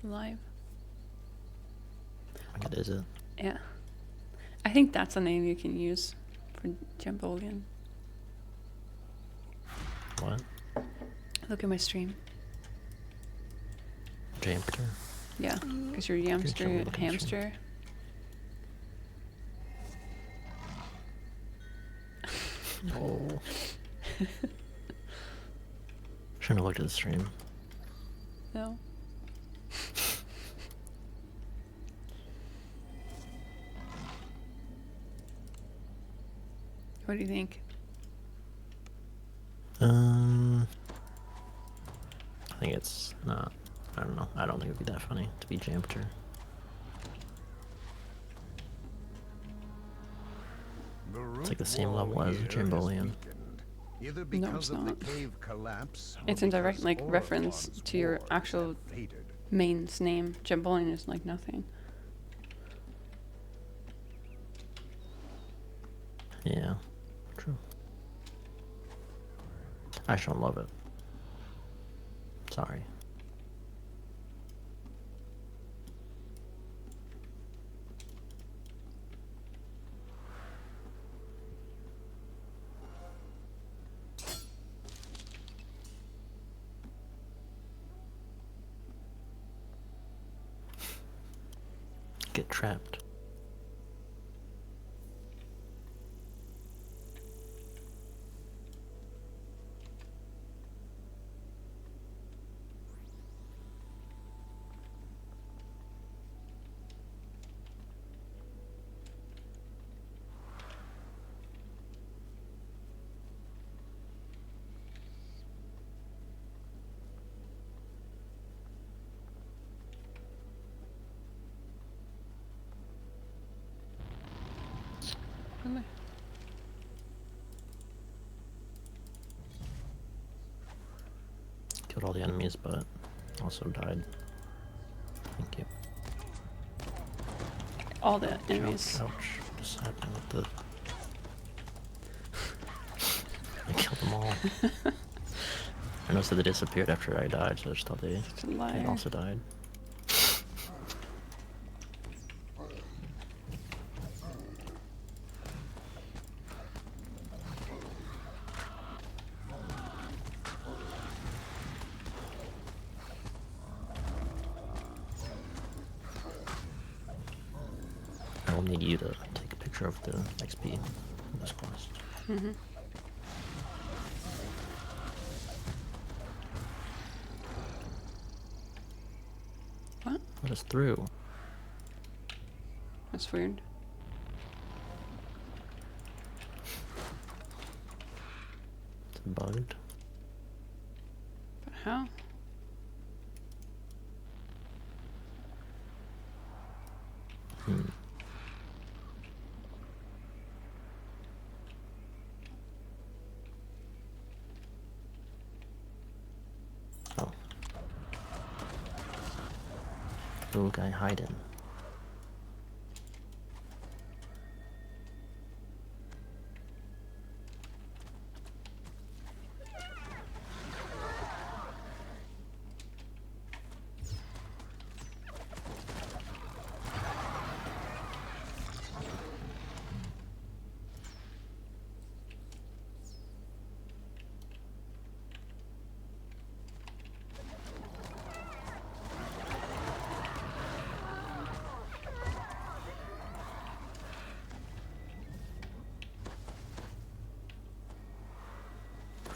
Live. What is it? Yeah. I think that's a name you can use for Jambolian. What? Look at my stream. Jampter? Yeah, because you're Sure, Yamster, looking hamster. Oh. Shouldn't have looked at the stream. No. What do you think? I think it's not. I don't know. I don't think it'd be that funny to be Jampter. It's like the same level as Jambolian. No, it's not. It's in direct reference to your actual main's name. Jambolian is like nothing. Yeah, true. I just don't love it. Sorry. Get trapped. Really? Killed all the enemies, but also died. Thank you. All the enemies. Ouch, ouch. What just happened with the... I killed them all. I noticed that they disappeared after I died, so I just thought they also died. I will need you to take a picture of the XP in this quest. Mm-hmm. What? Let us through. That's weird. It's bugged. But how? Oh. Little guy hiding.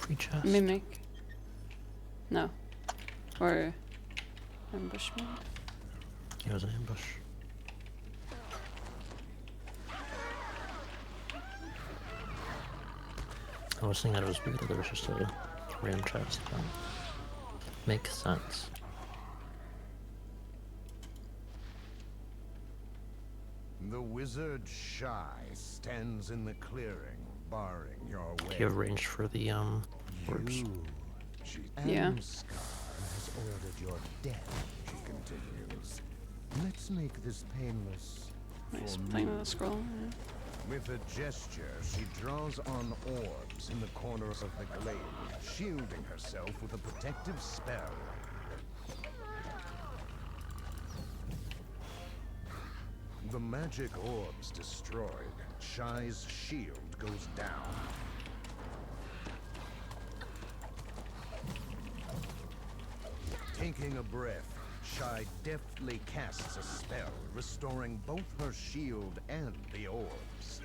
Free chest. Mimic. No. Or ambushment. It was an ambush. I was thinking that it was weird that there was just a random chest. Makes sense. The wizard Shy stands in the clearing, barring your way. Do you have range for the orbs? Yeah. Amskar has ordered your death, she continues. Let's make this painless. Nice. for Playing me. with a scroll. Yeah. With a gesture, she draws on orbs in the corners of the glade, shielding herself with a protective spell. the magic orbs destroyed, Shy's shield goes down. Taking a breath, Shy deftly casts a spell, restoring both her shield and the orbs.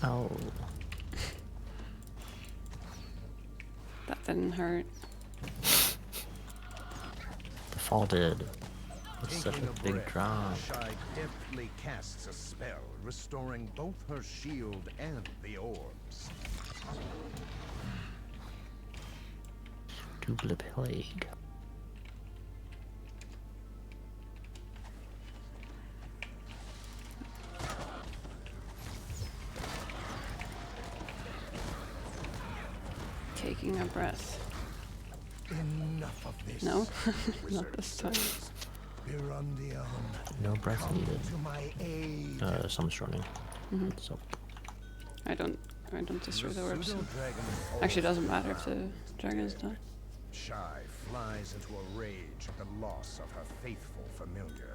Oh. That didn't hurt. Defaulted. It's such Taking a big breath, drop. Shy deftly casts a spell, restoring both her shield and the orbs. Double plague. Taking a breath. Enough of this. No, Wizard not this time. says. Birondion, No breath come needed. to my aid. Someone's running. So I don't destroy the orbs. Pseudo-dragon Actually, it doesn't matter if the dragon is done. Shy flies into a rage at the loss of her faithful familiar.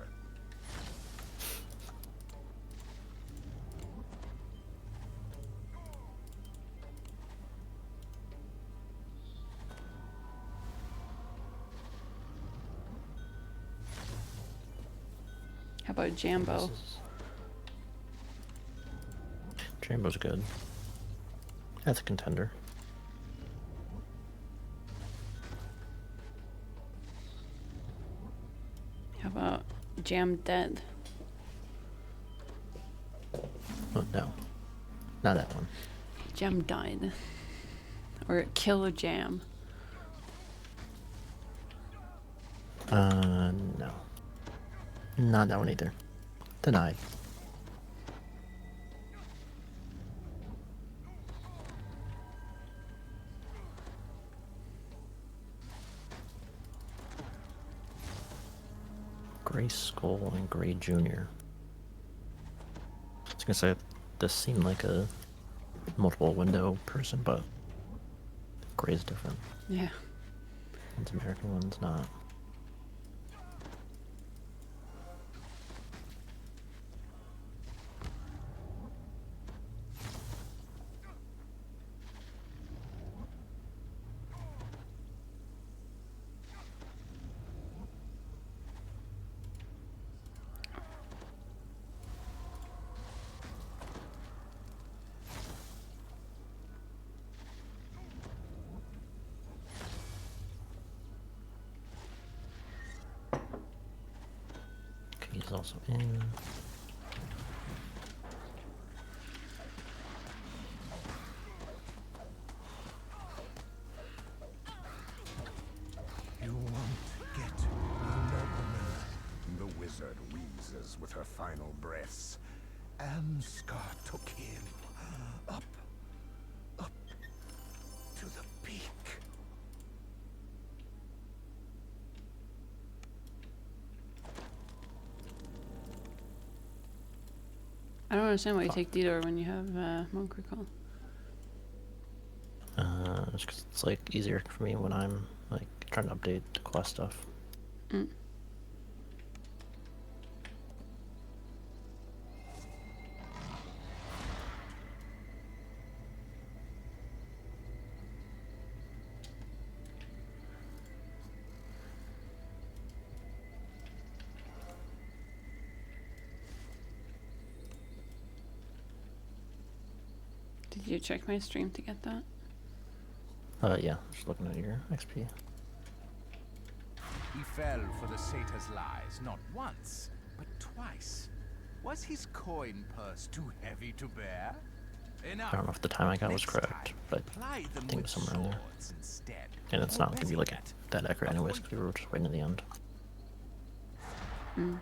How about Jambo? Jambo's good. That's a contender. How about Jam Dead? Oh, no. Not that one. Jam died. Or Kill a Jam. No. Not that one either. Denied. Gray Skull and Gray Junior. I was gonna say, this seemed like a multiple window person, but Gray's different. Yeah. One's American, one's not. He's also in. You won't get me, nobleman. The wizard wheezes with her final breaths. Amskar took him up to the peak. I don't understand why you take Detour when you have Monk Recall. Just 'cause it's like easier for me when I'm like trying to update the quest stuff. Mm. Did you check my stream to get that? Yeah, just looking at your XP. He fell for the satyr's lies, not once, but twice. Was his coin purse too heavy to bear? Enough. I don't know if the time I got was Next correct, time, but ply them I think it with was somewhere in there. swords instead. And it's Or not gonna be like better yet, that accurate anyways, because we were just waiting to the end. Mm.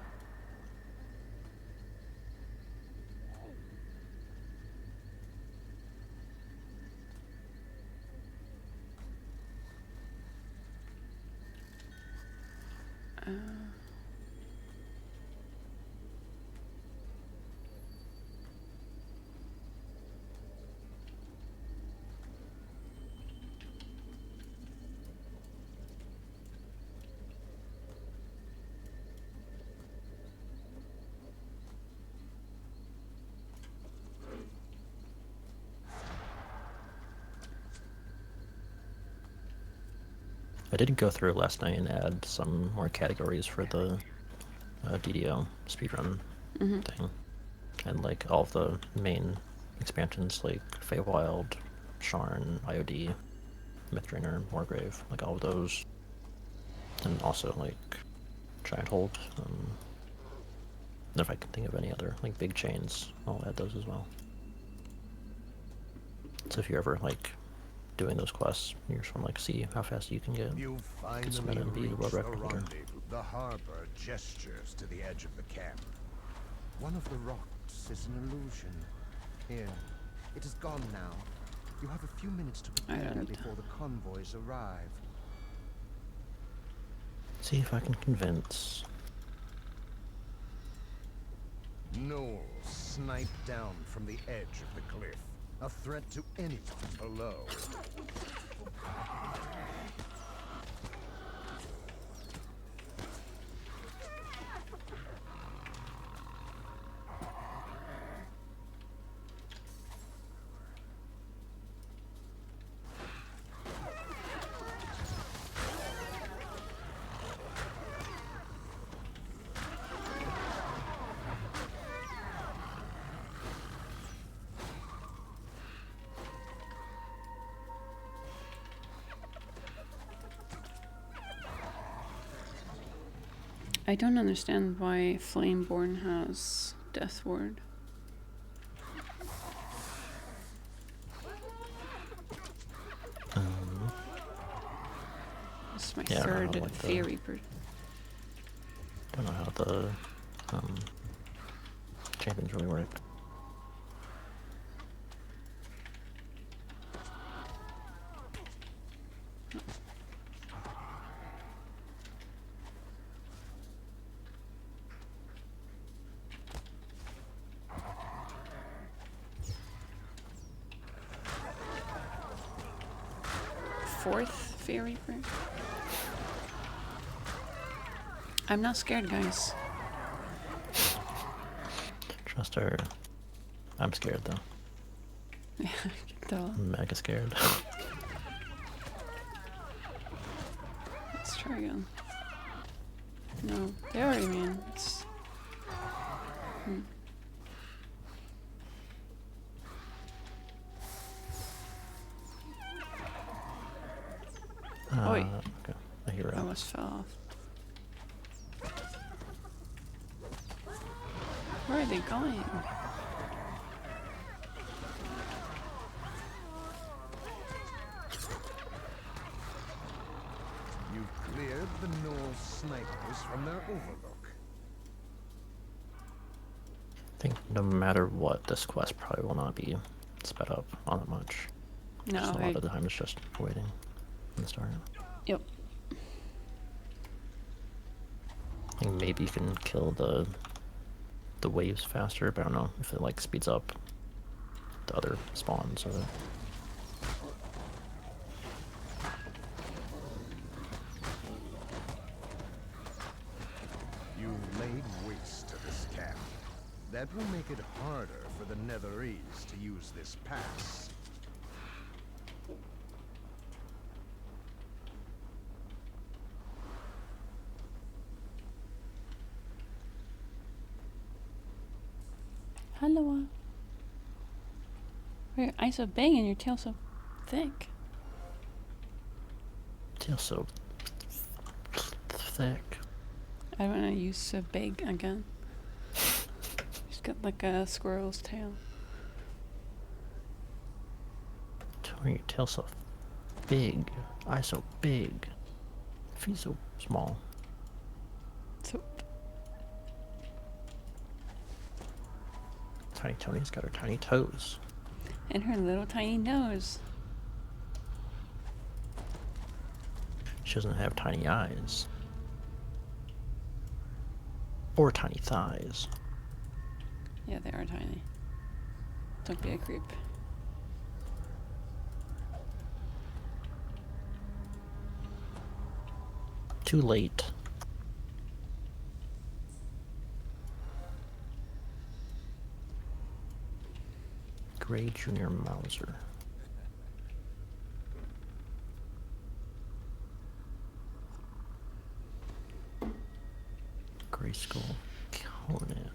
I did go through last night and add some more categories for the DDO speedrun thing. And like all of the main expansions like Feywild, Sharn, IOD, Mythdrainer, Wargrave, like all of those. And also like Giant Hold. And if I can think of any other like big chains, I'll add those as well. So if you're ever like doing those quests, you just want to like see how fast you can get submitted and be a world record holder. The harbor gestures to the edge of the camp. One of the rocks is an illusion. Here, it is gone now. You have a few minutes to prepare before the convoys arrive. See if I can convince. Gnolls snipe down from the edge of the cliff, a threat to anyone below. I don't understand why Flameborn has Death Ward. This is my third Fear Reaper. I don't know how the champions really work. Fourth Fear Reaper. I'm not scared, guys. Trust her. I'm scared though. Yeah, I can tell. I'm mega scared. Let's try again. No, they already mean it's. Okay. I hear it. I almost fell off. Where are they going? You've cleared the Gnoll snipers from their overlook. I think no matter what, this quest probably will not be sped up all that much. No, Just a lot of the time it's just waiting from the start. Yep. I think maybe you can kill the waves faster, but I don't know if it like speeds up the other spawns of it. You've laid waste to this camp. That will make it harder for the Netherese to use this pass. Hello. Why are your eyes so big and your tail so thick? Tail so thick. I don't want to use so big again. She's got like a squirrel's tail. Tony, your tail so big. Eyes so big. Feet so small. So Tiny Tony's got her tiny toes. and her little tiny nose. She doesn't have tiny eyes. Or tiny thighs. Yeah, they are tiny. Don't be a creep. Too late. Gray Junior Mauser. Gray Skull Conan.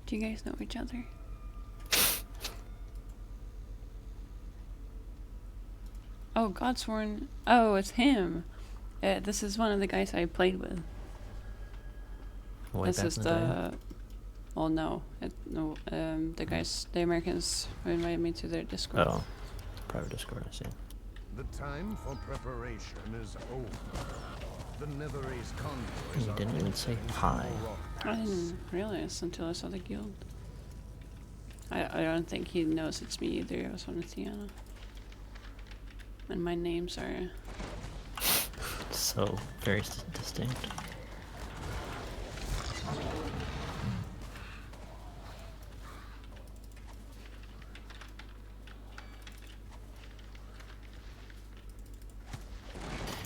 Do you guys know each other? Oh, Godsworn. Oh, it's him. This is one of the guys I played with. Way This back is in the day? Well, no. The guys, the Americans who invited me to their Discord. Oh, private Discord, I see. The time for preparation is over. The Netherese convoys You are didn't even say entering hi. Tumble Rock I Pass. didn't realize until I saw the guild. I don't think he knows it's me either. I was on Tiana. And my names are... So very distinct.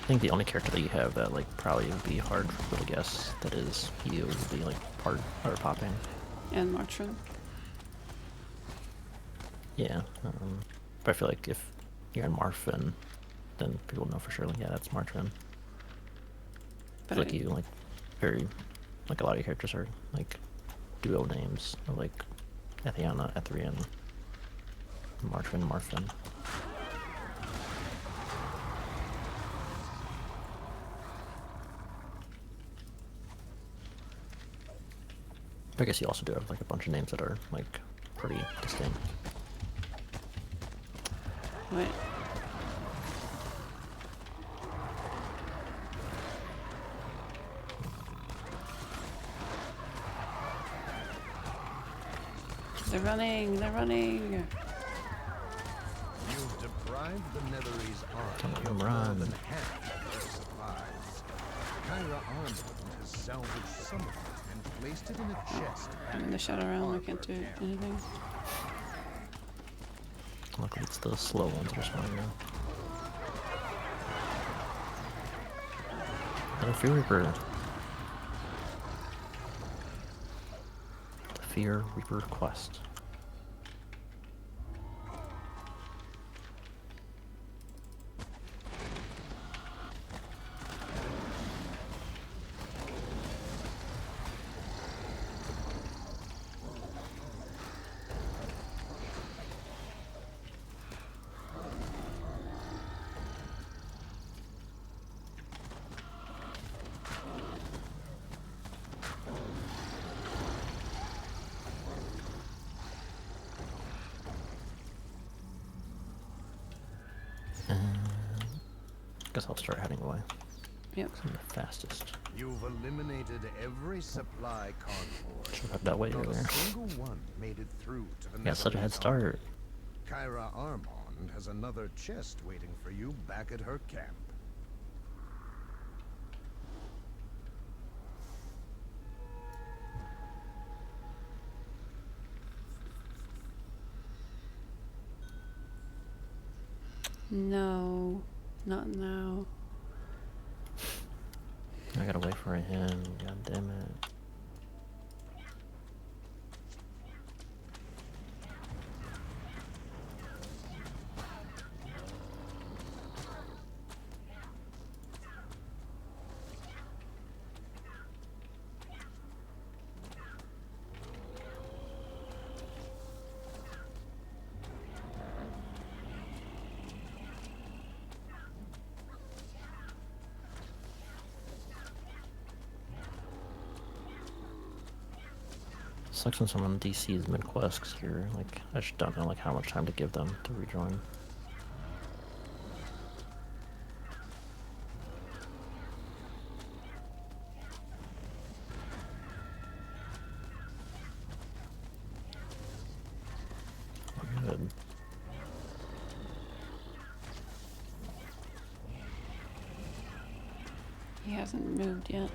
I think the only character that you have that like probably would be hard for people to guess that is you would be like part or popping. And Martrin. Yeah. But I feel like if you're in Marfin, then people know for sure like yeah that's Martrin. But Like you like very like a lot of your characters are like duo names of like Ethiana, Ethrian, Marfin. I guess you also do have like a bunch of names that are like pretty distinct. Wait. They're running, they're running. You've deprived the Netherese Don't army let of them more run. than half of their supplies. Kyra Armand has salvaged some of it and placed it in a chest. I'm in the shadow realm, I can't do anything. Luckily it's the slow ones that are spawning now. And a Fear Reaper. The Fear Reaper quest. Guess I'll start heading away. Yep. I'm the fastest. You've eliminated every supply convoy. Should have had that way Not earlier. a single one made it through to the Got such a head Netherese start. army. Kyra Armand has another chest waiting for you back at her camp. No, not now. I gotta wait for him. God damn it. Sucks when someone DC's mid-quest, 'cause you're like, I just don't know like how much time to give them to rejoin. Good. He hasn't moved yet.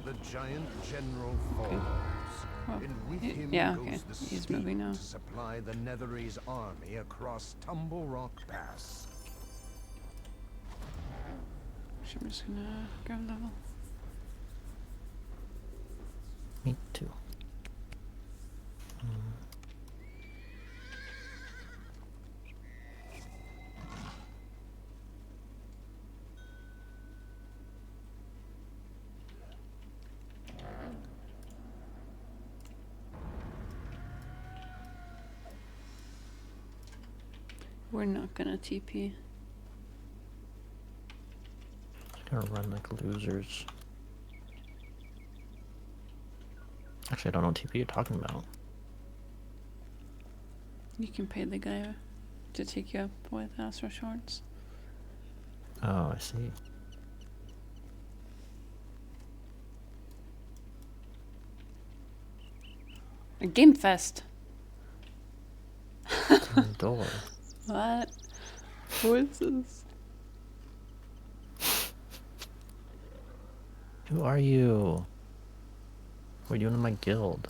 The giant general falls. Oh, And with he- him yeah, goes okay. the He's speed moving now. to supply the Netherese army across Tumble Rock Pass. So I'm just gonna grab level. Me too. We're not gonna TP. Just gonna run like losers. Actually, I don't know what TP you're talking about. You can pay the guy to take you up with Astro Shorts. Oh, I see. A Game Fest. Turn door. What? Who is this? Who are you? What are you doing in my guild?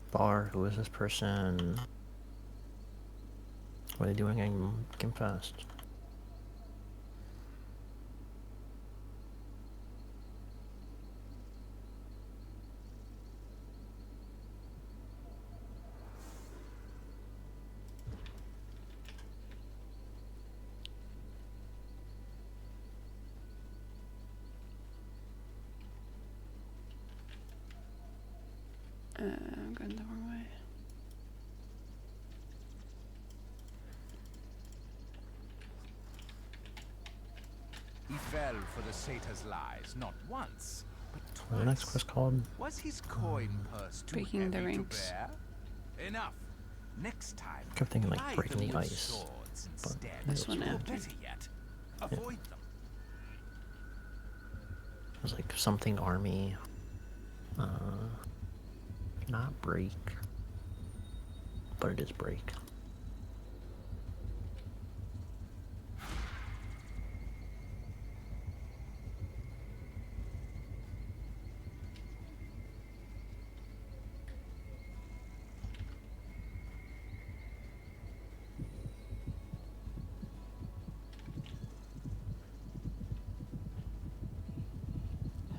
Bar, who is this person? What are they doing in Game Fest? I'm going the wrong way. He fell for the satyr's lies, not once, but twice. What's the next quest called? Was his coin purse too Breaking the heavy to ranks. bear? Enough. Next time, I kept thinking like ply breaking them the with ice. swords But instead. This one Or after. better yet, avoid them. It was like something army. Not break. But it is break.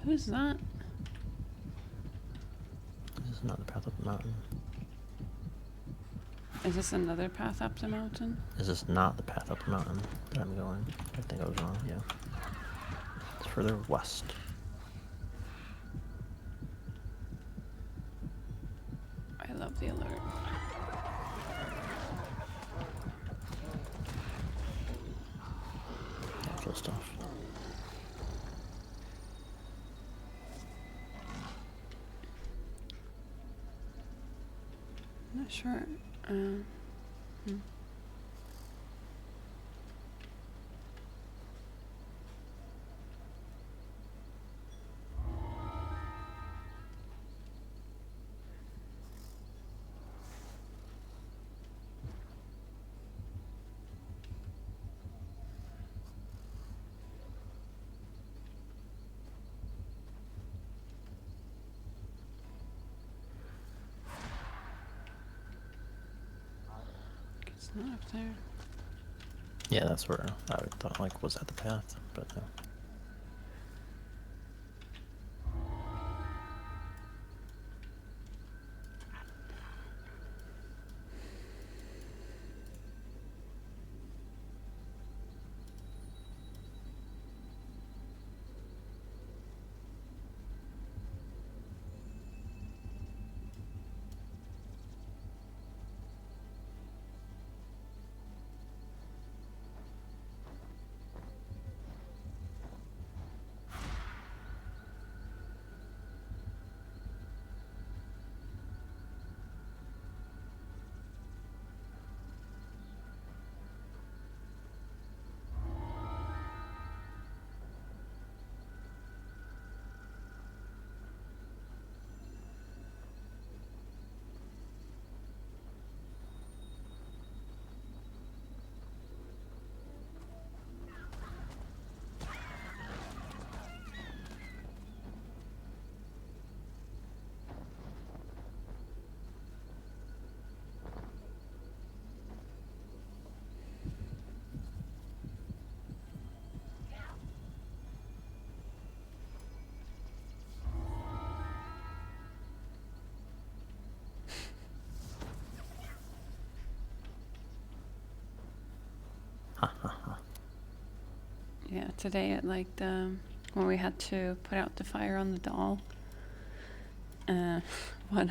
Who's that? This is not the path up the mountain. Is this another path up the mountain? Is this not the path up the mountain that I'm going? I think I was wrong, yeah. It's further west. I love the alert. Kill stuff. I'm not sure. It's not up there. Yeah, that's where I thought like was at the path, but no. Yeah, today at like when we had to put out the fire on the doll, one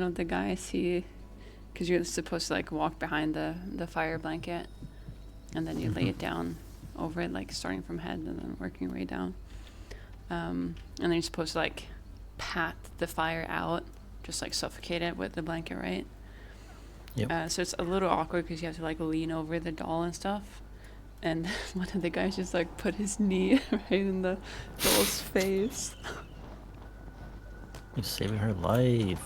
of the guys, because you're supposed to like walk behind the fire blanket, and then you lay it down over it, like starting from head and then working your way down, and then you're supposed to like pat the fire out, just like suffocate it with the blanket, right? Yep. So it's a little awkward because you have to like lean over the doll and stuff. And one of the guys just like put his knee right in the doll's face. He's saving her life.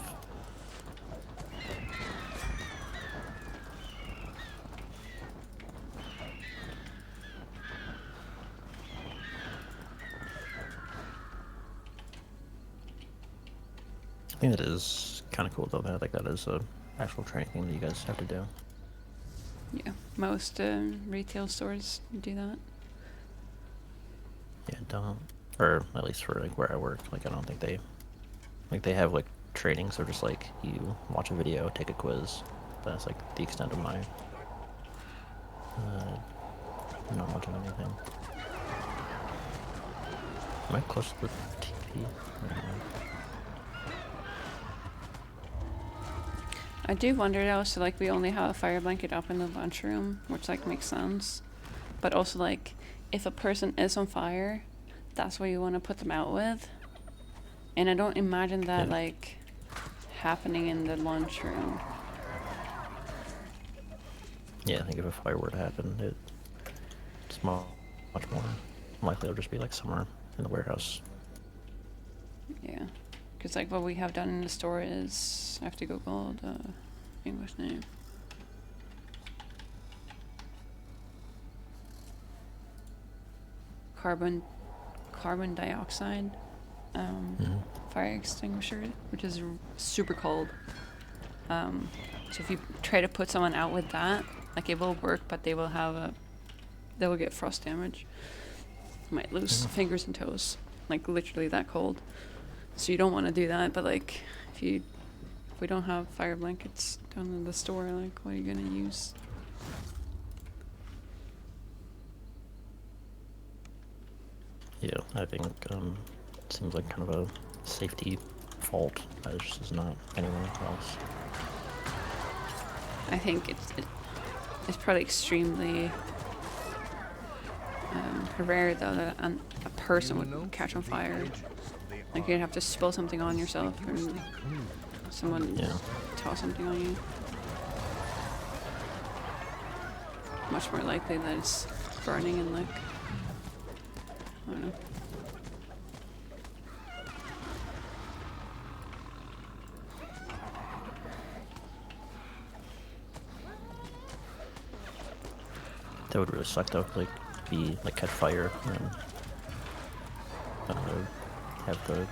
I think that is kind of cool though. That like that is a actual training thing that you guys have to do. Yeah, most retail stores do that. Yeah, don't. Or at least for like where I work, like I don't think they have like trainings. They're just like you watch a video, take a quiz. That's like the extent of my knowledge of anything. Am I close to the TV? I do wonder though, so like we only have a fire blanket up in the lunchroom, which like makes sense. But also like if a person is on fire, that's what you want to put them out with. And I don't imagine that like happening in the lunchroom. Yeah, I think if a fire were to happen, it's much more likely it'll just be like somewhere in the warehouse. Yeah. Because like what we have done in the store is, I have to Google the English name. Carbon dioxide fire extinguisher, which is super cold. So if you try to put someone out with that, like it will work, but they will get frost damage. Might lose fingers and toes, like literally that cold. So you don't want to do that, but like if we don't have fire blankets down in the store, like what are you gonna use? Yeah, I think it seems like kind of a safety fault. That just is not anywhere else. I think it's probably extremely rare though that a person would catch on fire. Like you'd have to spill something on yourself, or someone toss something on you. Much more likely that it's burning and like, I don't know. That would really suck though, like catch fire and have the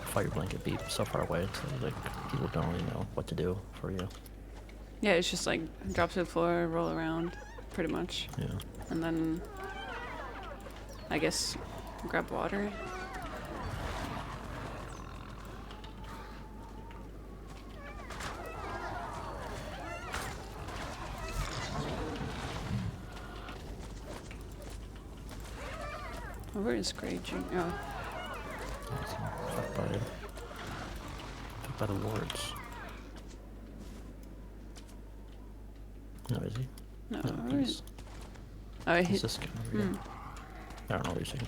fire blanket be so far away, so like people don't really know what to do for you. Yeah, it's just like drop to the floor, roll around, pretty much. Yeah. And then I guess grab water. Oh, where is Graging? Oh. By the wards. No, is he? No, No, where he's is... Oh, he's this guy over here. I don't know what you're saying.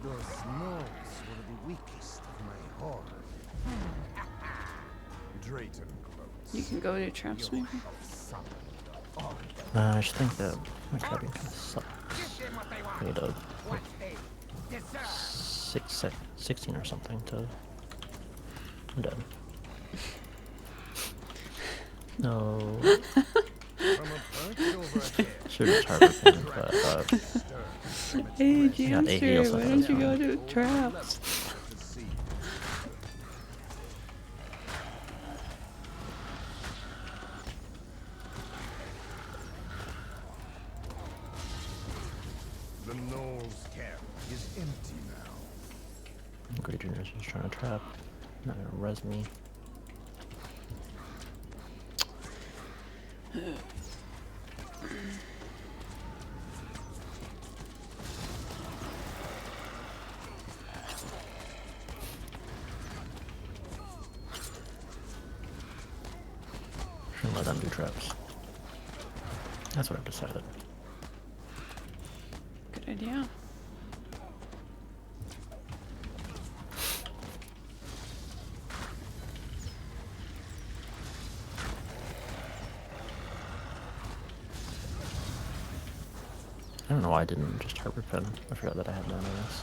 Those gnolls were the weakest of my horde. Drayton gloats. You can go to traps maybe? I just think that my trapping kind of sucks. I need a 16 or something to... I'm dead. No. Should have targeted him, but Hey, yeah, he Jampter, also why has don't you go one. to traps? The Gnoll's camp is empty now. Grey Junior's just trying to trap. Not gonna res me. Shouldn't let them do traps. That's what I've decided. Good idea. I don't know why I didn't just harbor pen. I forgot that I had none of this.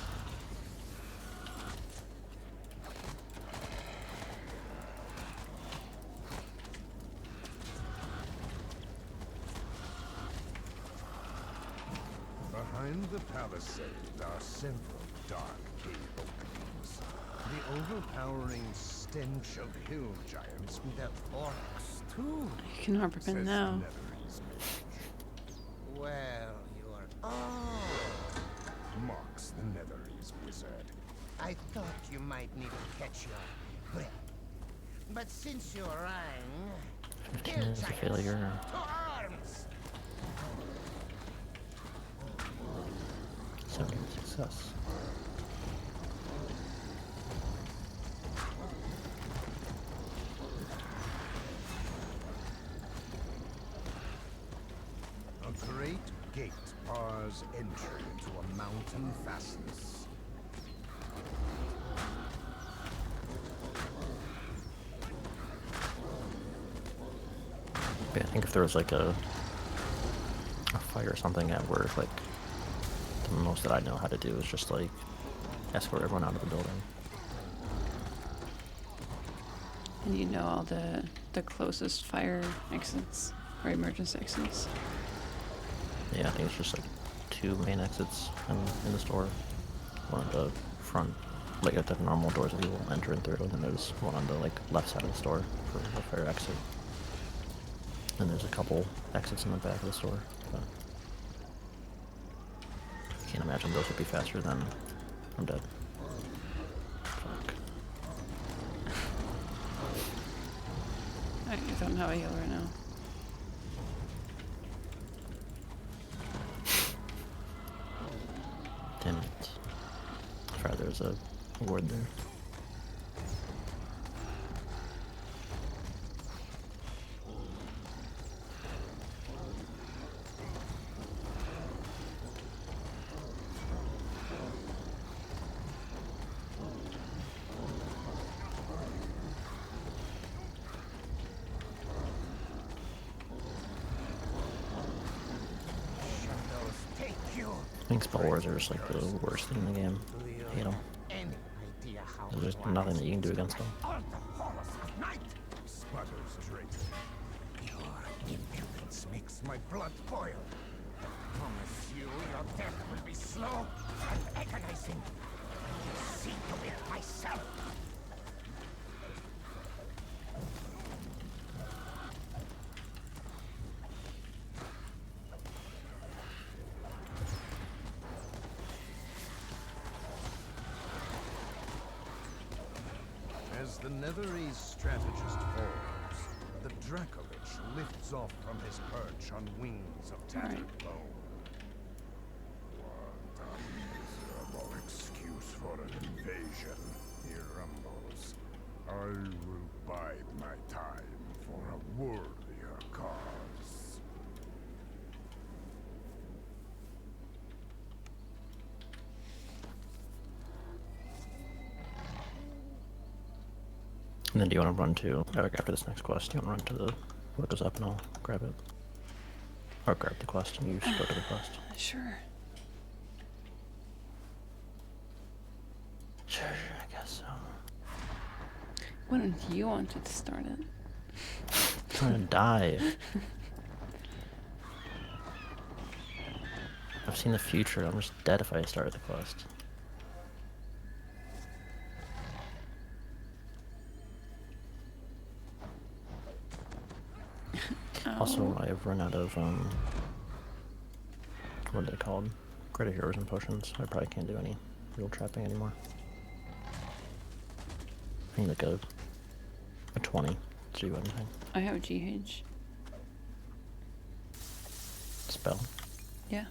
Behind the palisade are several dark cave openings. The overpowering stench of hill giants with their forks, too. You can harbor says pen the now. Netherese mage. Well, you are... Oh! Mocks the Netherese wizard. I thought you might need to catch your breath. But since you rang... 15 is a failure. To arms! 70 success. A great gate bars entry into a mountain fastness. Yeah, I think if there was like a fight or something at work, like the most that I know how to do is just like escort everyone out of the building. And you know all the closest fire exits or emergency exits. Yeah, I think it's just like 2 main exits in the store. One on the front, like at the normal doors that people enter in through, and then there's one on the like left side of the store for the fire exit. And there's a couple exits in the back of the store. But I can't imagine those would be faster than I'm dead. Fuck. I don't have a heal right now. Damn it. I forgot there's a ward there. Shadows take you. I think spell wars are just like the worst thing in the game. I hate them. Any idea how There's nothing that you can do against them. all the horrors of night? Sputters traitor. Your impudence makes my blood boil. I promise you your death will be slow and agonizing. I will see to it myself. As the Netherese strategist falls, the Dracolich lifts off from his perch on wings of tattered bone. What a miserable excuse for an invasion, he rumbles. I will bide my time for a worthier cause. And then do you want to run to, after this next quest, do you want to run to the, what goes up and I'll grab it? Or grab the quest and you just go to the quest. Sure. Sure, I guess so. When did you want to start it? I'm trying to die. I've seen the future, I'm just dead if I start the quest. Also, I've run out of, what are they called? Credit heroes and potions. I probably can't do any real trapping anymore. I need like a 20 to do anything. I have a GH. Spell. Yeah.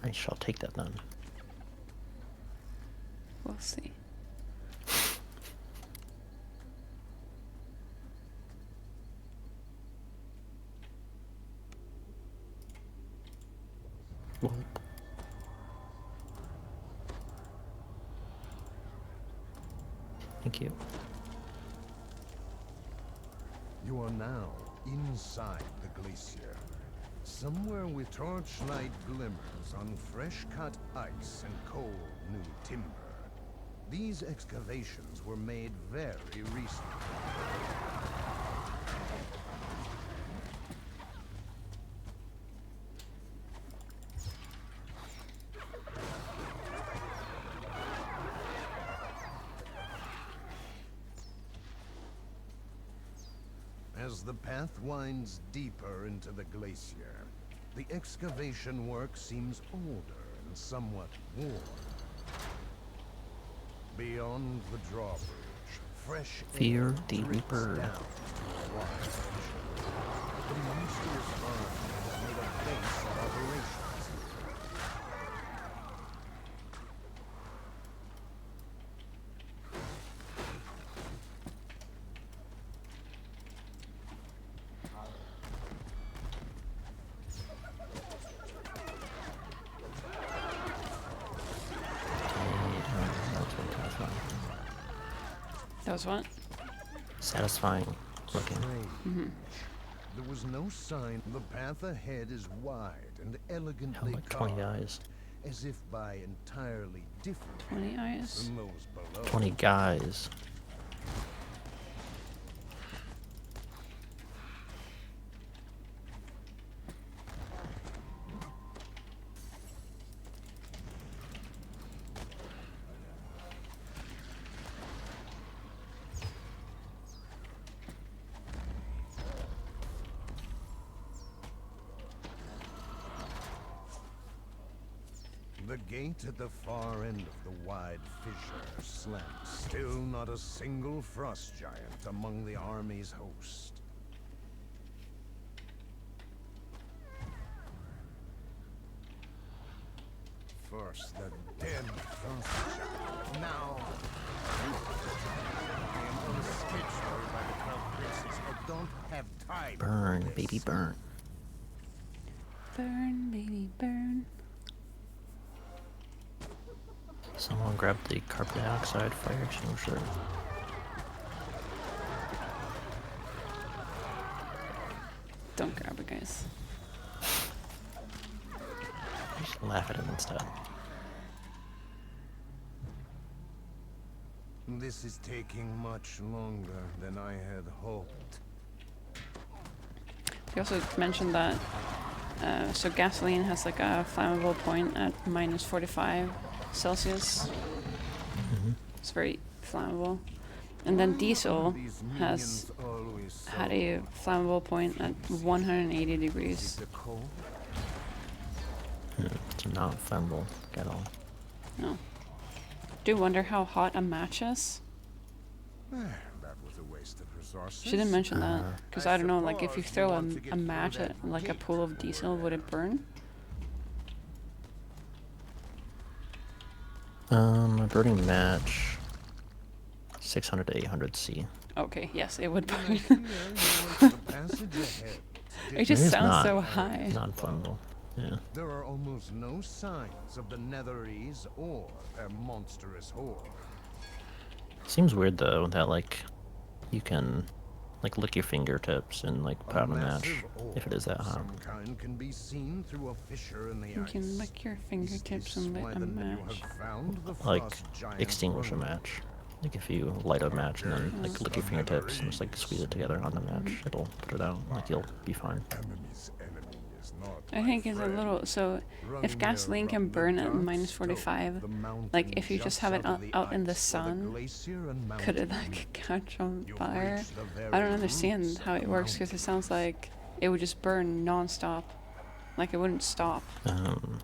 I shall take that then. We'll see. Whoop. Thank you. You are now inside the glacier. Somewhere with torchlight glimmers on fresh-cut ice and cold new timber. These excavations were made very recently. As the path winds deeper into the glacier, the excavation work seems older and somewhat worn. Beyond the drawbridge, fresh Fear air the drifts Reaper. down to a wide fissure. The monstrous army has made a base of operations here. That was what? Satisfying looking. Strange. There was no sign. The path ahead is wide and How elegantly like 20 carved, eyes? as if by entirely different 20 hands eyes? than those below. 20 guys. The gate at the far end of the wide fissure slants. Still not a single frost giant among the army's host. First the dead frost giant. Now I am unsketched by the Crown Princess. I don't have time. for Burn, this. baby, burn. Burn, baby, burn. Someone grab the carbon dioxide fire extinguisher. Don't grab it, guys. Just laugh at him instead. This is taking much longer than I had hoped. They also mentioned that so gasoline has like a flammable point at minus 45 Celsius. It's very flammable. And then diesel These has minions always had so a flammable point at 180 Is degrees. it the cold? It's not flammable at all. No. Do wonder how hot a match is? That was a waste of resources. She didn't mention that. Because I I don't know, like if you suppose throw you want to get a through match that at like a gate pool of diesel, would it burn? A burning match. 600 to 800 C. Okay, yes, it would burn. Here, you want the passage ahead. It just is sounds not. so high. Non-flammable. Yeah. There are almost no signs of the Netherese or their monstrous horde. Seems weird though that like you can like lick your fingertips and like put out a match massive orb if it is that of hot. some kind can be seen through a fissure in the You ice. can lick your Is fingertips this and why lit a then you match. have found the Like frost giant extinguish a runway? match. Like if you light a match and then like lick your fingertips and just like squeeze it together on the match, it'll put it out. Like you'll be fine. Enemy's enemy is not I my think it's a friend. little so Run if near gasoline can from the burn at dark minus stone, 45, the mountain like if you just have it south of out in the ice where sun, glacier and could it mountain like catch on You've fire? reached the I very don't understand roots how of it the works because it sounds like it would just burn non-stop. Like it wouldn't stop. Um,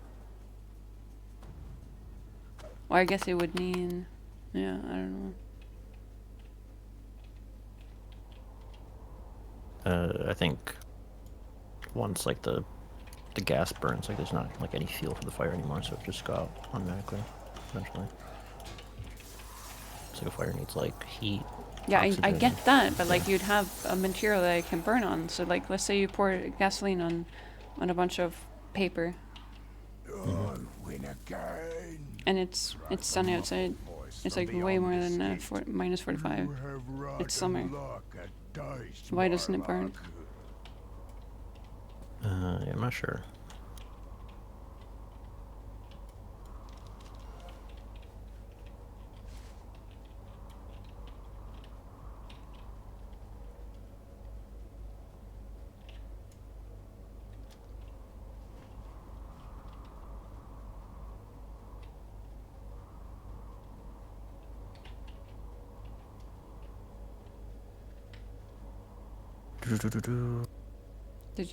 Or I guess it would mean Yeah, I don't know. I think once like the gas burns, like there's not like any fuel for the fire anymore, so it just go out automatically eventually. So the fire needs like heat. Yeah, I oxygen. get that, but like you'd have a material that it can burn on. So like, let's say you pour gasoline on a bunch of paper, You'll win again. and it's sunny outside. It's like way more than minus 45. It's summer. Why doesn't it burn? Yeah, I'm not sure.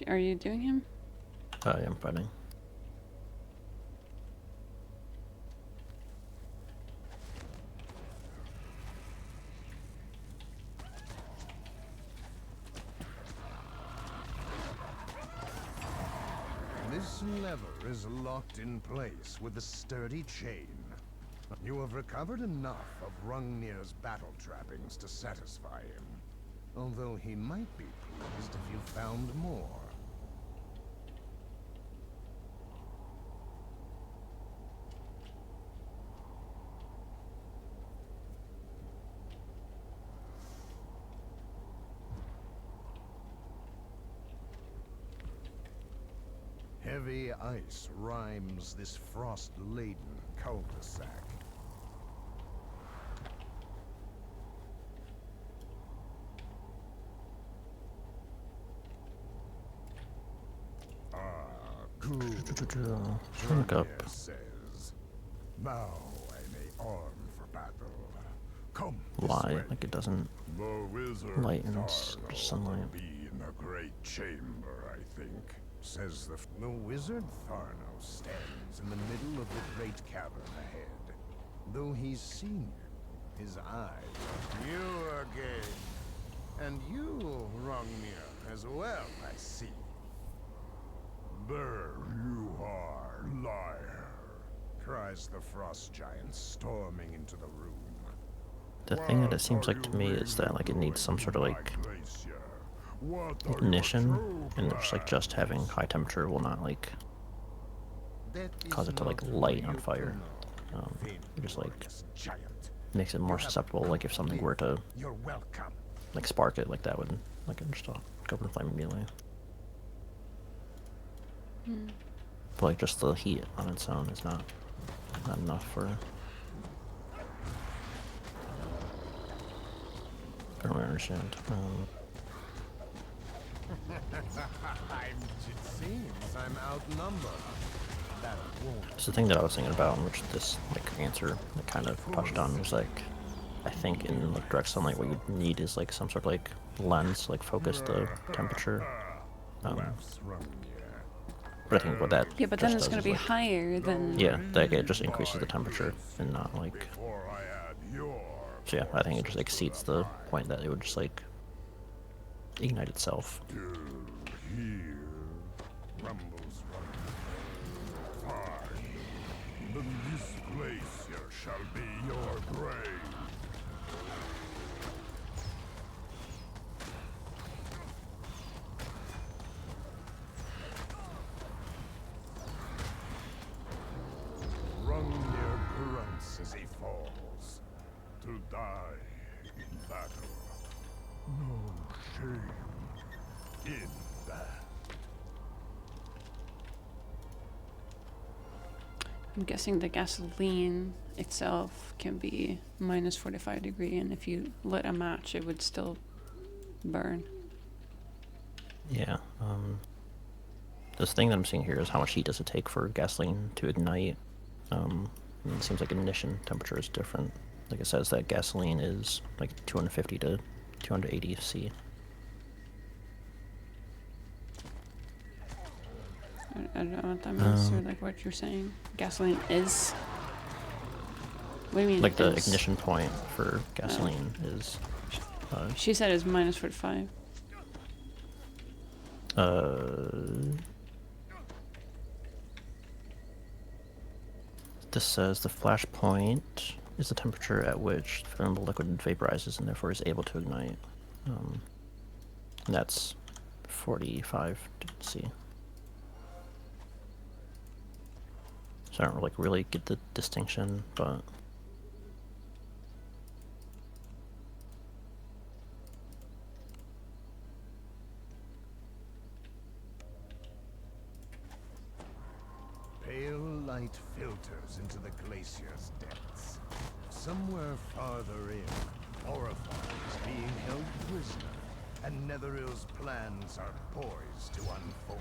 Are you doing him? Yeah, I'm fighting. This lever is locked in place with a sturdy chain. You have recovered enough of Rungnir's battle trappings to satisfy him. Although he might be pleased if you found more. Heavy ice rhymes this frost-laden cul-de-sac. Look up. Rungnir says, "Now I may arm for battle. Come this Why? way." Like it doesn't The wizard lighten Tharno sunlight. will be in the great chamber, I think, says the wizard Tharno stands in the middle of the great cavern ahead. Though he's seen you, his eyes on you again. And you, Rungnir, as well, I see. There you are, liar, cries the frost giant, storming into the room. The thing that it seems like to me is that like it needs some sort of like ignition, and just having high temperature will not like cause it to like light on fire. It just like makes it more susceptible. Like if something were to You're welcome. like spark it, like that would like just go up in flame immediately. But like just the heat on its own is not enough for. I don't really understand. It seems I'm outnumbered. That won't. It's the thing that I was thinking about, which this like answer like, kind of touched on, was like I think in like direct sunlight, what you need is like some sort of like lens, like focus the temperature. But I think what that Yeah, but then just it's does gonna is, be like, higher than. yeah, like it just increases the temperature and not like. So yeah, I think it just exceeds the point that it would just like ignite itself. Here rumbles Fine. Then this place here shall be your grave. Rungnir grunts as he falls. To die in battle. No shame in that. I'm guessing the gasoline itself can be minus 45 degree, and if you lit a match, it would still burn. Yeah. This thing that I'm seeing here is how much heat does it take for gasoline to ignite? And it seems like ignition temperature is different. Like it says that gasoline is like 250 to 280 C. I don't know what that means, or like what you're saying. Gasoline is. What do you mean? Like the is- ignition point for gasoline is. She said it's minus 45. This says the flash point is the temperature at which flammable liquid vaporizes and therefore is able to ignite. And that's 45 C. So I don't really get the distinction, but Pale light filters into the glacier's depths. Somewhere farther in, Orifar is being held prisoner, and Netherill's plans are poised to unfold.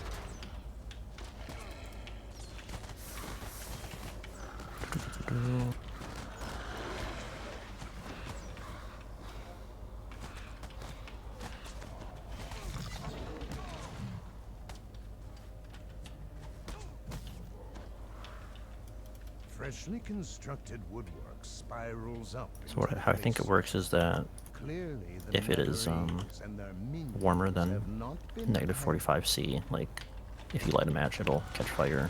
Freshly constructed woodwork spirals up. so how I think it works is that Clearly, the if it is Netherese and their minions warmer than have not been negative 45 C, like if you light a match, it'll catch fire.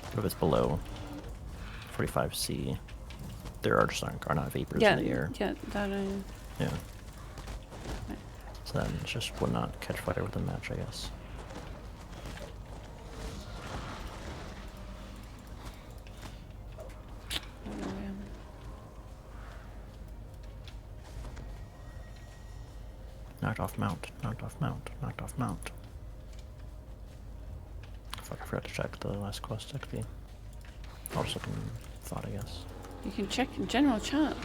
But if it's below 45 C, there are not vapors Yeah, in the air. yeah, that Yeah. So then it just would not catch fire with a match, I guess. I don't know, yeah. Knocked off mount, knocked off mount, knocked off mount. Fuck, I forgot to check the last quest XP. I was looking thought, I guess. You can check general chat.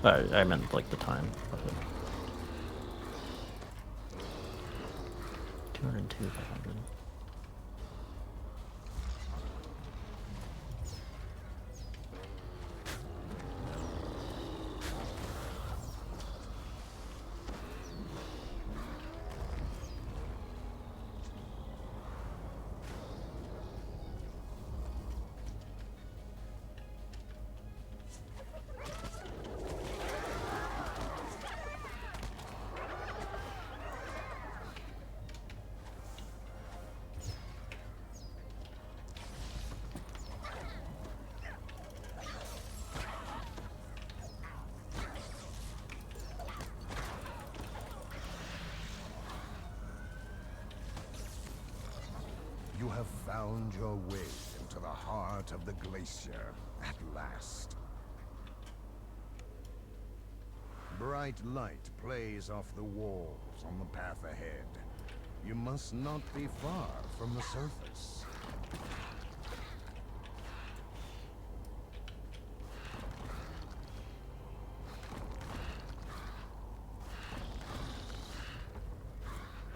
I meant like the time of it. 202, 500. You have found your way into the heart of the glacier at last. Bright light plays off the walls on the path ahead. You must not be far from the surface.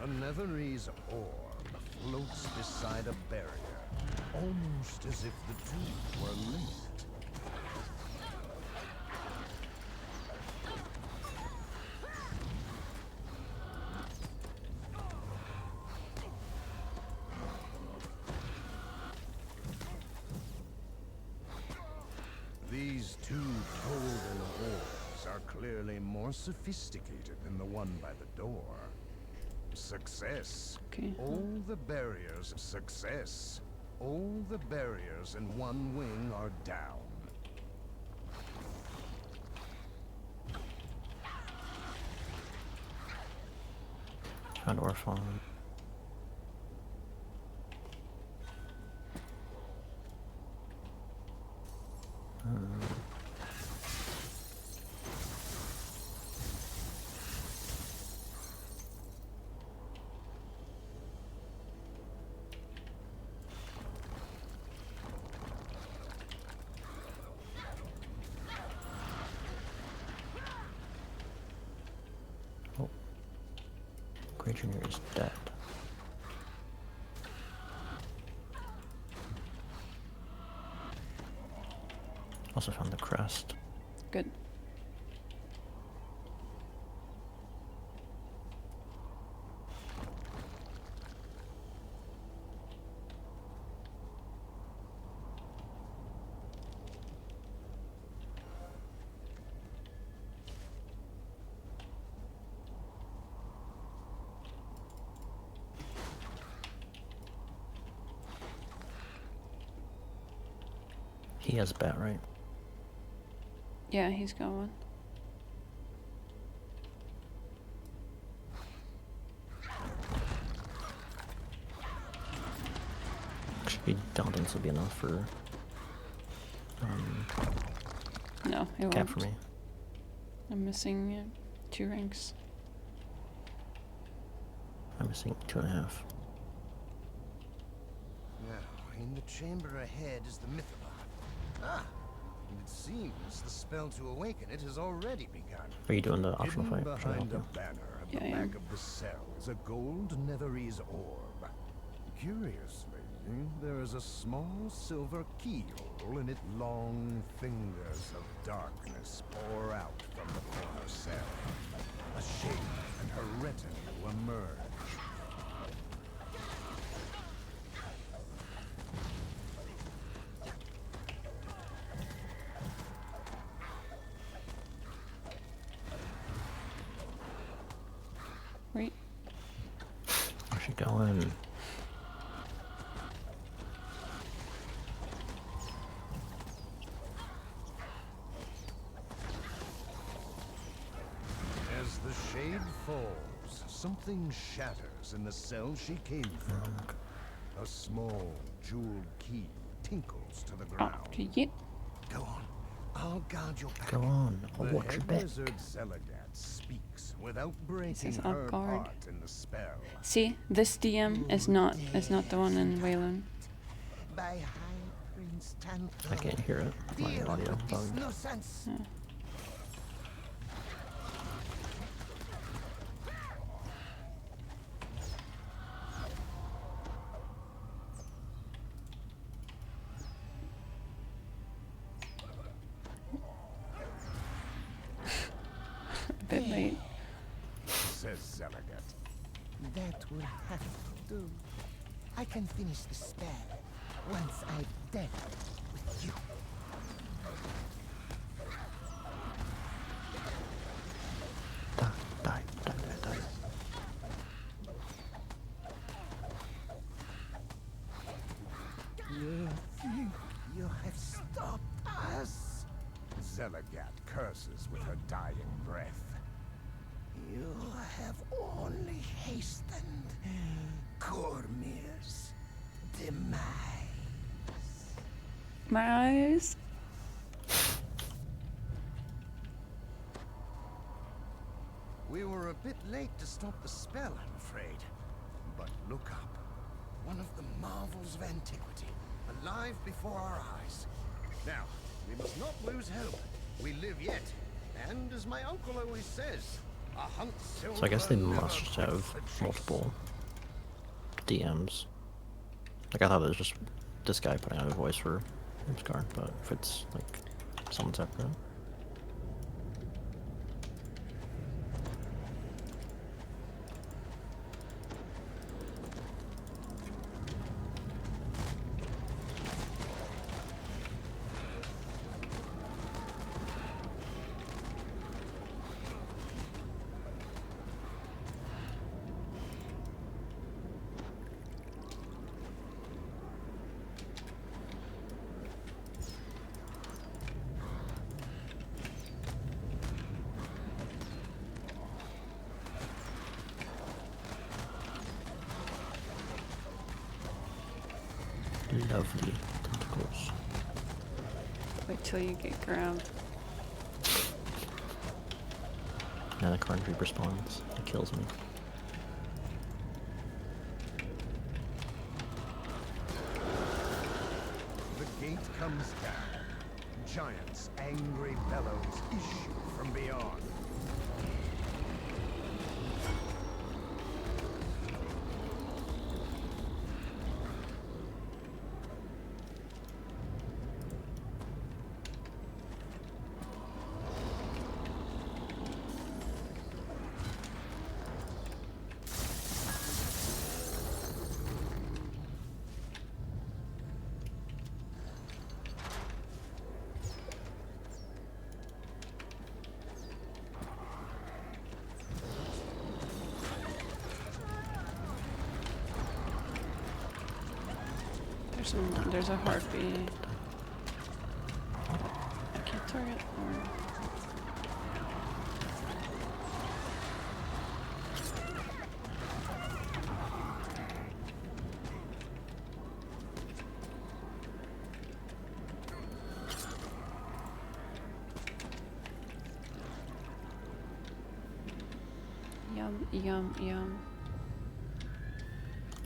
A Netherese orb floats beside a barrier, almost as if the two were linked. These two golden orbs are clearly more sophisticated than the one by the door. Success. Okay. All the barriers of success. All the barriers in one wing are down. Found Orphan. Oh. Great Junior is dead. Also found the crest. Good. He has a bat, right? Yeah, he's got one. Actually, don't think this will be enough for No, it cap won't. for me. I'm missing 2 ranks. I'm missing 2.5. Now, in the chamber ahead is the Mythalon. Ah! And it seems the spell to awaken it has already begun. Are you doing the optional Hidden fight? Should I help behind a you? banner at Yeah, the I am. back of the cell is a gold netherese orb. Curiously, there is a small silver keyhole in it. Long fingers of darkness pour out from the corner cell. A shade and her retinue emerge. Wait. I should go in. As the shade falls, something shatters in the cell she came from. A small jeweled key tinkles to the Oh, ground. yeah. Go on. I'll guard your back. Go on. I'll The watch your head back. wizard Zelagat speaks without breaking is her off guard. part in the spell. See, this DM is not the one in Waylon. By High Prince Tantor, I can't hear it. My deal audio with this bugged. nuisance. A bit late. Says Zelagat. That will have to do. I can finish the spell once I've dealt with you. Die, die, die, die, die. You think you have stopped us? Zelagat curses with her dying breath. You have only hastened Cormir's demise. My eyes. We were a bit late to stop the spell, I'm afraid. But look up. One of the marvels of antiquity, alive before our eyes. Now, we must not lose hope. We live yet. And as my uncle always says, a hunk silver So I guess they never must quits have the chase. multiple DMs. Like I thought it was just this guy putting out a voice for Scar, but if it's like someone separate. Lovely tentacles. Wait till you get grabbed. Now the Carn Reaper spawns. It kills me. The gate comes down. Giants' angry bellows issue from beyond. There's a heartbeat. turret or... Yum, yum, yum.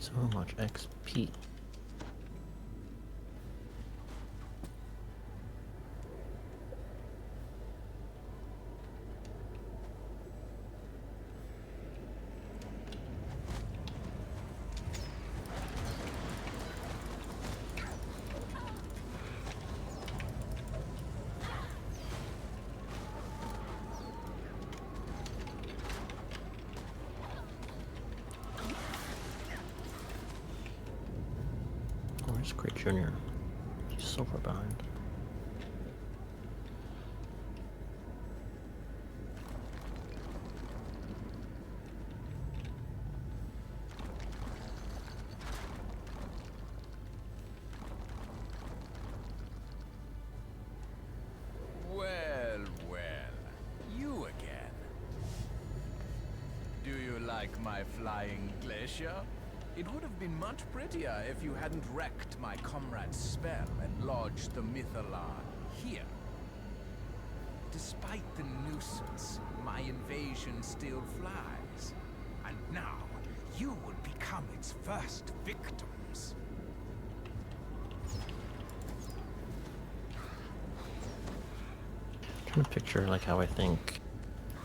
So much XP. Where's Great Junior? He's so far behind. Well, well, you again. Do you like my flying glacier? It would have been much prettier if you hadn't wrecked my comrade's spell and lodged the Mythalar here. Despite the nuisance, my invasion still flies. And now, you would become its first victims. I'm trying to picture like how I think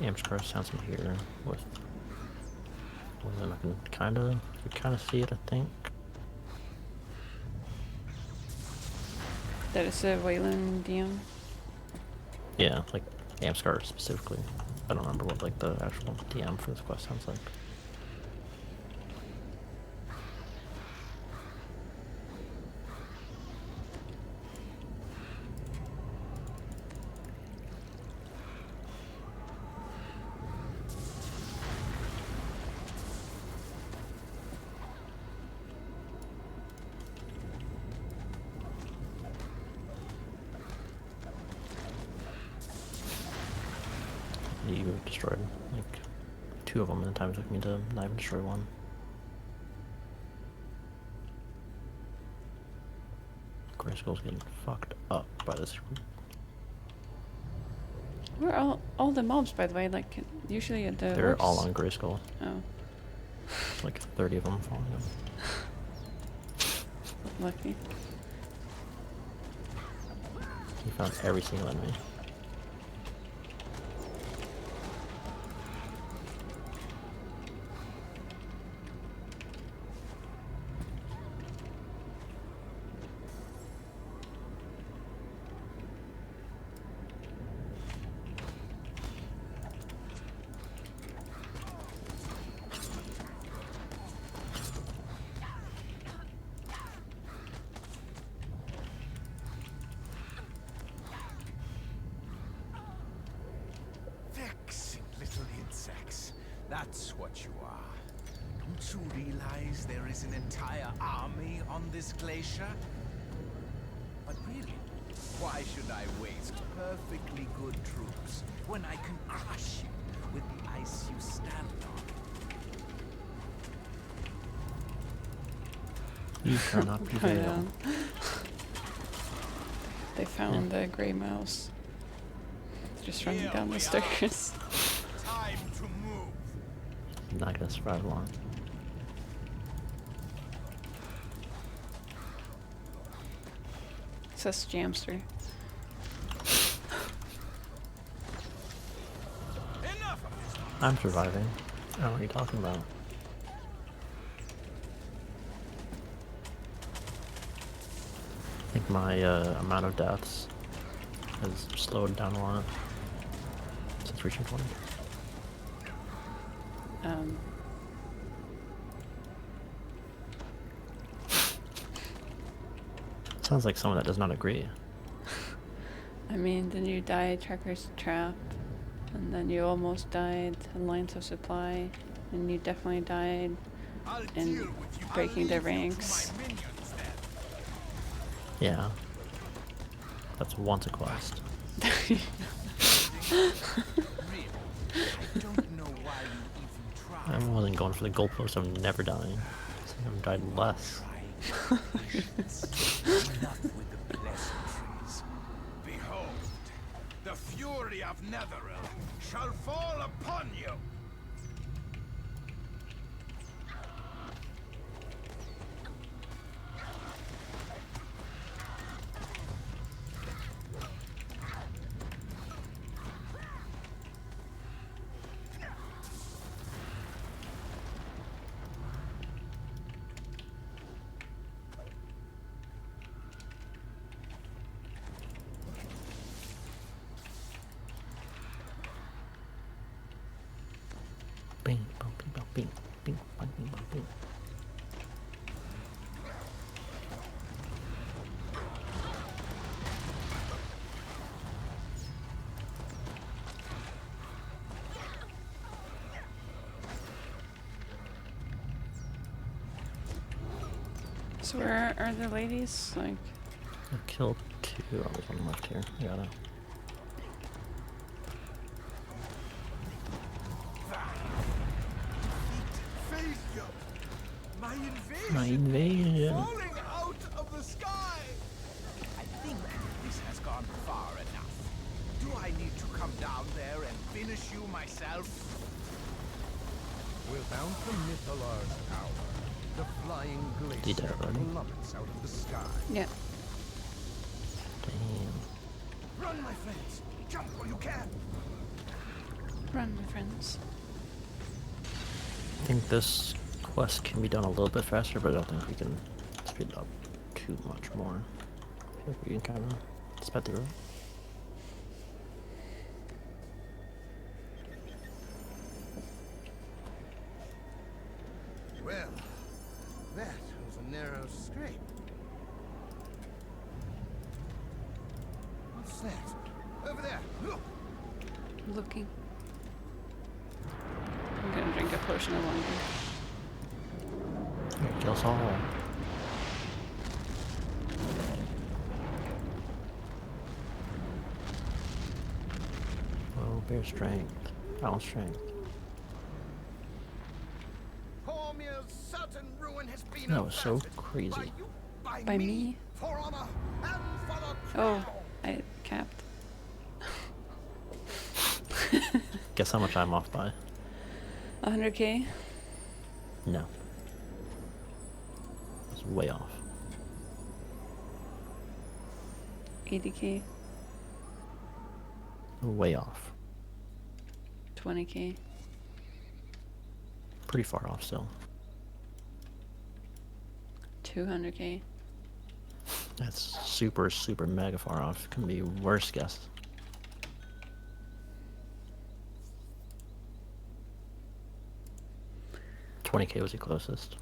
Amscar sounds in here with them. I can kind of see it, I think. That is a Wayland DM. Yeah, like Amscar specifically. I don't remember what like the actual DM for this quest sounds like. You destroyed like 2 of them, and the time it took me to not even destroy 1. Grayskull's getting fucked up by this group. Where are all the mobs, by the way? Like, usually at the They're works? all on Grayskull. Oh, Like 30 of them following him. lucky. He found every single enemy. Vexing little insects. That's what you are. Don't you realize there is an entire army on this glacier? But really, why should I waste perfectly good troops when I can crush you with the ice you stand on? You cannot be Oh, yeah. veiled. They found the gray mouse. Just running Here down we the are. stairs. Time to move. I'm not gonna survive long. It says Jampter. Enough of this. I'm surviving. I don't know what you're talking about. I think my amount of deaths has slowed down a lot since reaching 20. Sounds like someone that does not agree. I mean, then you died Tracker's Trap, and then you almost died Alliance of Supply, and you definitely died I'll in deal with you. breaking I'll the leave you to ranks. my minions then. Yeah. That's once a quest. Really? I don't know why you even I tried. wasn't going for the goalpost of never dying. I've died less. Patience. Enough with the pleasantries. Behold, the fury of Netheril shall fall upon you. Bing, bong, bing, bong, bing, bing, bong, bing, bong, bing. So where are the ladies? Like, I've killed 2. Oh, there's one left here. I gotta. Failure. My invasion. My invasion. Falling out of the sky. I think this has gone far enough. Do I need to come down there and finish you myself? Without the Mythalar's power, the flying Did glacier that already? plummets out of the sky. yeah. Damn. Run, my friends! Jump while you can! Run, my friends. I think this quest can be done a little bit faster, but I don't think we can speed it up too much more. I think we can kind of sped through it. Well, that was a narrow scrape. What's that? Over there! Look! Looking. I'm gonna drink a potion of wonder. Here, kill us all. Oh, bear strength. Owl strength. Cormier's certain ruin has been That was so averted crazy. By you, By me? for honor and for the Oh, crown. I capped. Guess how much I'm off by? 100k? No. It's way off. 80k? Way off. 20k? Pretty far off still. 200k? That's super, super mega far off. Couldn't be worse guess. $20K was the closest.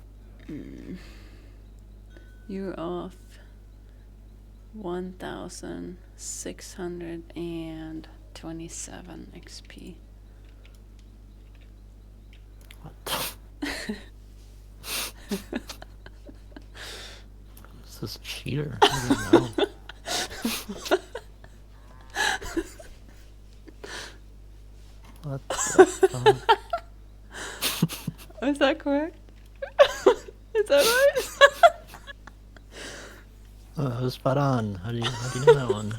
You off 1,627 XP. What the? Is this cheater? I don't know. What the fuck? Is that correct? Is that right? Oh, it was spot on. How do you know that one?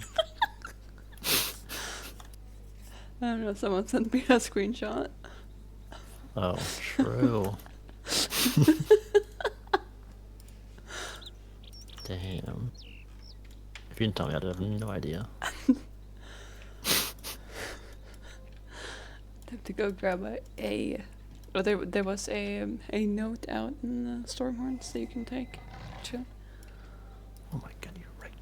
I don't know, someone sent me a screenshot. Oh, true. Damn. If you didn't tell me, I'd have no idea. Have to go grab oh, there was a note out in the Stormhorns that you can take. Too. Oh my god, you're right.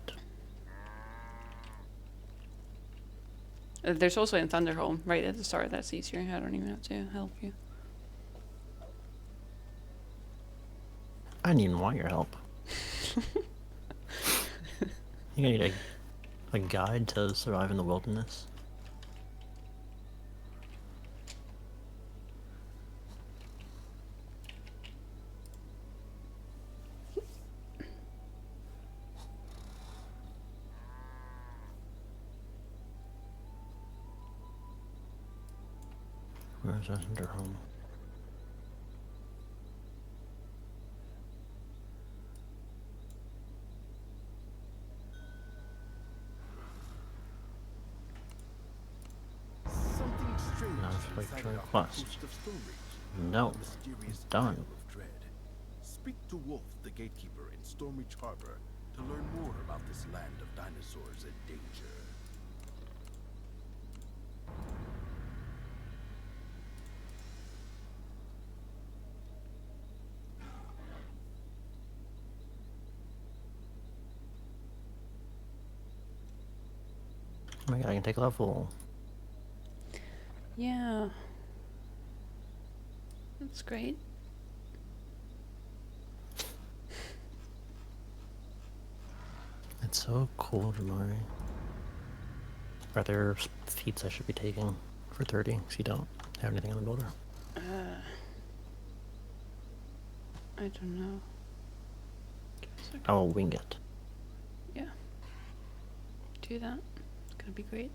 There's also in Thunderhome right at the start. That's easier. I don't even have to help you. I didn't even want your help. You need a guide to survive in the wilderness. Where's that under home? Something strange No, it's like inside join an quest. outpost of Stonereach. No, Mysterious done. isle of dread. Speak to Wolf, the gatekeeper in Stormreach Harbor, to learn more about this land of dinosaurs and danger. Oh my god, I can take level. Yeah. That's great. It's so cool, Jamari. Are there feats I should be taking for 30? Because you don't have anything on the builder. I don't know. Give a second. I'll wing it. Yeah. Do that. It's gonna be great.